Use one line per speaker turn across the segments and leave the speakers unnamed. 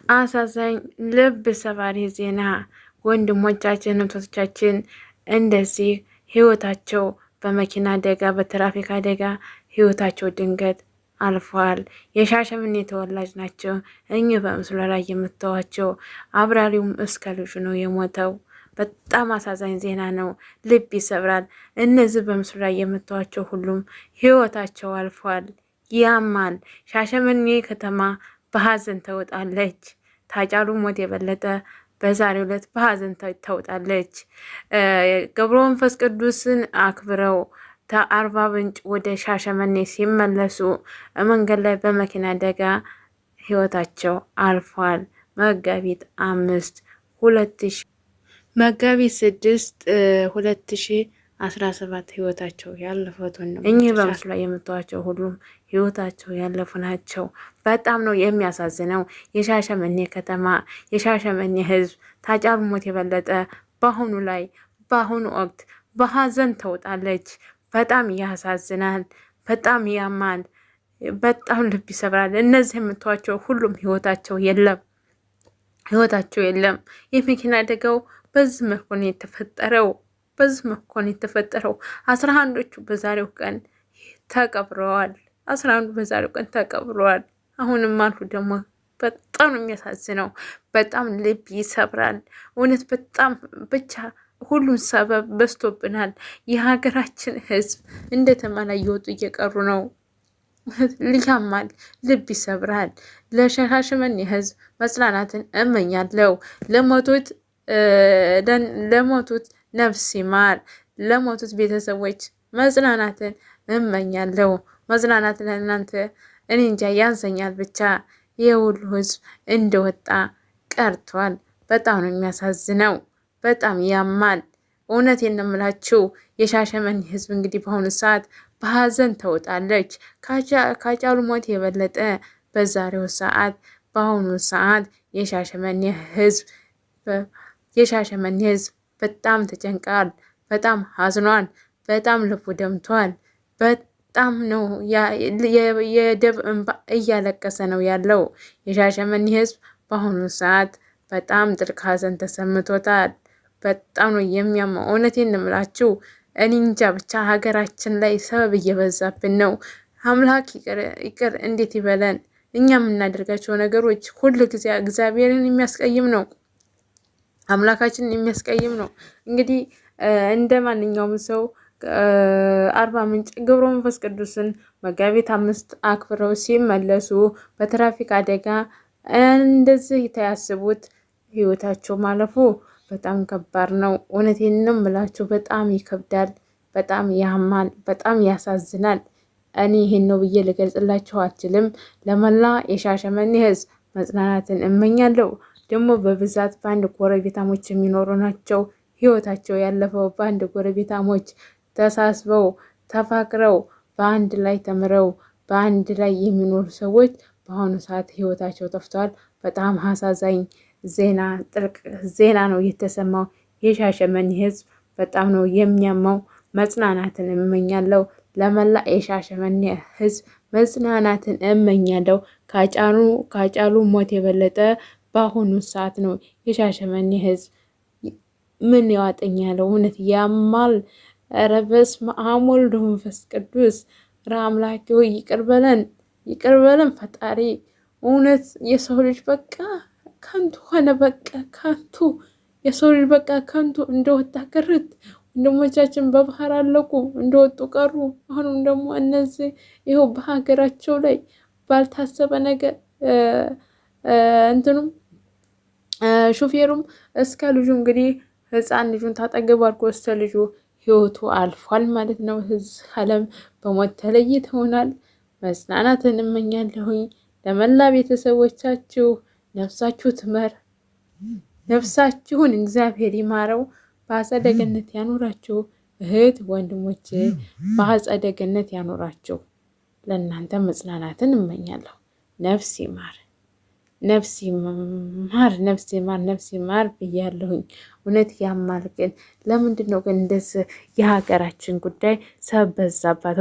አሳዛኝ ልብ ሰባሪ ዜና ወንድሞቻችን እህቶቻችን እንደዚህ ህይወታቸው በመኪና አደጋ በትራፊክ አደጋ ህይወታቸው ድንገት አልፏል። የሻሸመኔ ተወላጅ ናቸው። እኚህ በምስሉ ላይ የምታዩዋቸው አብራሪውም እስከ ልጁ ነው የሞተው። በጣም አሳዛኝ ዜና ነው። ልብ ይሰብራል። እነዚህ በምስሉ ላይ የምታዩዋቸው ሁሉም ህይወታቸው አልፏል። ያማል። ሻሸመኔ ከተማ በሀዘን ተውጣለች። ታጫሉ ሞት የበለጠ በዛሬው ዕለት በሀዘን ተውጣለች። ገብረ መንፈስ ቅዱስን አክብረው ከአርባ ምንጭ ወደ ሻሸመኔ ሲመለሱ መንገድ ላይ በመኪና አደጋ ህይወታቸው አልፏል። መጋቢት 2017 ህይወታቸው ያለፈው ነው። እኚህ በምስሉ ላይ የምታዩዋቸው ሁሉም ህይወታቸው ያለፉ ናቸው። በጣም ነው የሚያሳዝነው። የሻሸመኔ ከተማ የሻሸመኔ ህዝብ ታጫሉ ሞት የበለጠ በአሁኑ ወቅት በሀዘን ተውጣለች። በጣም ያሳዝናል። በጣም ያማል። በጣም ልብ ይሰብራል። እነዚህ የምታዩዋቸው ሁሉም ህይወታቸው የለም። የመኪና አደጋው በዚህ መልኩ ነው የተፈጠረው። 11ዶቹ በዛሬው ቀን ተቀብረዋል። 11ዱ በዛሬው ቀን ተቀብረዋል። አሁንም አልሁ ደግሞ በጣም ነው የሚያሳዝነው። በጣም ልብ ይሰብራል። እውነት በጣም ብቻ ሁሉም ሰበብ በዝቶብናል። የሀገራችን ህዝብ እንደ ተማላ እየወጡ እየቀሩ ነው። ያማል፣ ልብ ይሰብራል። ለሻሸመኔ ህዝብ መጽናናትን እመኛለሁ። ለሞቱት ነፍስ ይማር። ለሞቱት ቤተሰቦች መጽናናትን እመኛለሁ። መጽናናት ለእናንተ እኔ እንጃ ያንሰኛል። ብቻ የሁሉ ህዝብ እንደወጣ ቀርቷል። በጣም ነው የሚያሳዝነው። በጣም ያማል። እውነቴን ነው የምላችሁ። የሻሸመኔ ህዝብ እንግዲህ በአሁኑ ሰዓት በሀዘን ተውጣለች። ካጫሉ ሞት የበለጠ በዛሬው ሰዓት በአሁኑ ሰዓት የሻሸመኔ ህዝብ በጣም ተጨንቃል። በጣም ሀዝኗል። በጣም ልቡ ደምቷል። በጣም ነው የደም እንባ እያለቀሰ ነው ያለው። የሻሸመኔ ህዝብ በአሁኑ ሰዓት በጣም ጥልቅ ሀዘን ተሰምቶታል። በጣም ነው የሚያማው። እውነቴን እንምላችሁ እኔ እንጃ ብቻ ሀገራችን ላይ ሰበብ እየበዛብን ነው። አምላክ ይቅር እንዴት ይበለን። እኛ የምናደርጋቸው ነገሮች ሁሉ ጊዜ እግዚአብሔርን የሚያስቀይም ነው። አምላካችንን የሚያስቀይም ነው። እንግዲህ እንደ ማንኛውም ሰው አርባ ምንጭ ገብረ መንፈስ ቅዱስን መጋቢት 5 አክብረው ሲመለሱ በትራፊክ አደጋ እንደዚህ የተያስቡት ህይወታቸው ማለፉ በጣም ከባድ ነው። እውነቴን ነው የምላችሁ። በጣም ይከብዳል። በጣም ያማል። በጣም ያሳዝናል። እኔ ይሄን ነው ብዬ ልገልጽላችሁ አልችልም። ለመላ የሻሸመኔ ህዝብ መጽናናትን እመኛለሁ። ደግሞ በብዛት በአንድ ጎረቤታሞች የሚኖሩ ናቸው። ህይወታቸው ያለፈው በአንድ ጎረቤታሞች ተሳስበው ተፋቅረው በአንድ ላይ ተምረው በአንድ ላይ የሚኖሩ ሰዎች በአሁኑ ሰዓት ህይወታቸው ጠፍቷል። በጣም አሳዛኝ ዜና፣ ጥልቅ ዜና ነው የተሰማው። የሻሸመኔ ህዝብ በጣም ነው የሚያማው። መጽናናትን እመኛለሁ። ለመላ የሻሸመኔ ህዝብ መጽናናትን እመኛለሁ። ካጫሉ ሞት የበለጠ በአሁኑ ሰዓት ነው የሻሸመኔ ህዝብ ምን ያዋጠኝ ያለው። እውነት ያማል። ኧረ በስመ አብ ወወልድ ወመንፈስ ቅዱስ። ኧረ አምላኬ ሆይ ይቅር በለን ፈጣሪ። እውነት የሰው ልጅ በቃ ከንቱ ሆነ። በቃ ከንቱ የሰው ልጅ በቃ ከንቱ እንደወጣ ቅርት። ወንድሞቻችን በባህር አለቁ፣ እንደወጡ ቀሩ። አሁንም ደግሞ እነዚህ ይኸው በሀገራቸው ላይ ባልታሰበ ነገር እንትኑም ሹፌሩም እስከ ልጁ እንግዲህ ህፃን ልጁን ታጠገቡ አድርጎ እስከ ልጁ ህይወቱ አልፏል ማለት ነው። ህዝብ ዓለም በሞት ተለይተውናል። መጽናናትን እመኛለሁኝ ለመላ ቤተሰቦቻችሁ። ነፍሳችሁ ትመር፣ ነፍሳችሁን እግዚአብሔር ይማረው፣ በአጸደ ገነት ያኖራችሁ። እህት ወንድሞቼ በአጸደ ገነት ያኖራችሁ። ለእናንተ መጽናናትን እመኛለሁ። ነፍስ ይማር፣ ነፍስ ይማር፣ ነፍስ ይማር፣ ነፍስ ይማር ብያለሁኝ። እውነት ያማል። ግን ለምንድን ነው ግን እንደዚህ የሀገራችን ጉዳይ ሰበብ በዛባት?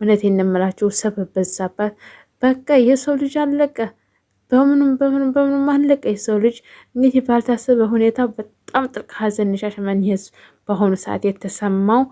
እውነት የምምላችሁ ሰበብ በዛባት። በቃ የሰው ልጅ አለቀ። በምኑም አለቀ። የሰው ልጅ እንግዲህ ባልታሰበ ሁኔታ በጣም ጥልቅ ሐዘን ሻሸመኔ ህዝብ በአሁኑ ሰዓት የተሰማው